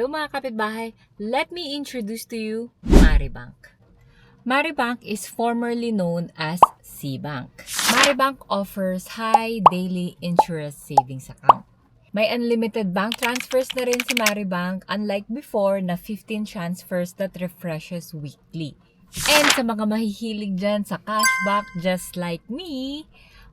Hello mga kapitbahay, let me introduce to you Maribank. Maribank is formerly known as Cbank. Maribank offers high daily interest savings account. May unlimited bank transfers na rin si Maribank, unlike before na 15 transfers that refreshes weekly. And sa mga mahihilig dyan sa cashback just like me,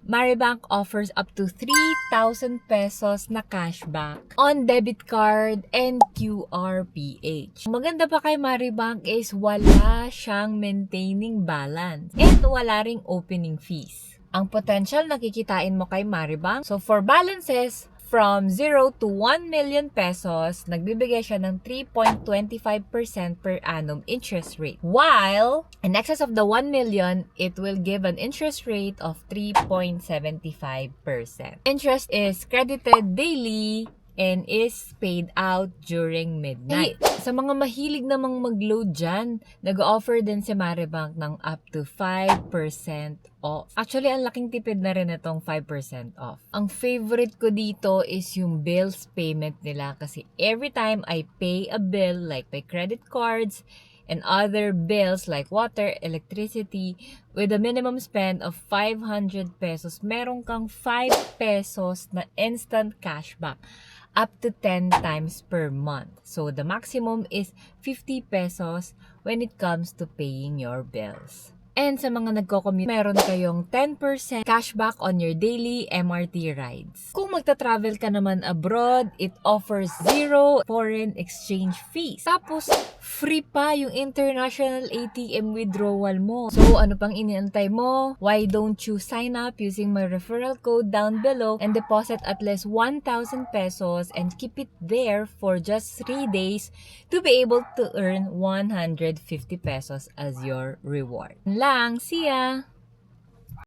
Maribank offers up to 3,000 pesos na cashback on debit card and QRPH. Maganda pa kay Maribank is wala siyang maintaining balance and wala ring opening fees. Ang potential nakikitain mo kay Maribank, so for balances from 0 to 1 million pesos, nagbibigay siya ng 3.25% per annum interest rate. While, in excess of the 1 million, it will give an interest rate of 3.75%. Interest is credited daily and is paid out during midnight. Sa mga mahilig namang mag-load dyan, nag-offer din si Maribank ng up to 5% off. Actually, ang laking tipid na rin itong 5% off. Ang favorite ko dito is yung bills payment nila kasi every time I pay a bill like my credit cards and other bills like water, electricity, with a minimum spend of 500 pesos, meron kang 5 pesos na instant cashback up to 10 times per month. So, the maximum is 50 pesos when it comes to paying your bills. And sa mga nagko-commute, meron kayong 10% cashback on your daily MRT rides. Kung magta-travel ka naman abroad, it offers 0 foreign exchange fees. Tapos, free pa yung international ATM withdrawal mo. So, ano pang iniantay mo? Why don't you sign up using my referral code down below and deposit at least 1,000 pesos and keep it there for just 3 days to be able to earn 150 pesos as your reward. See ya!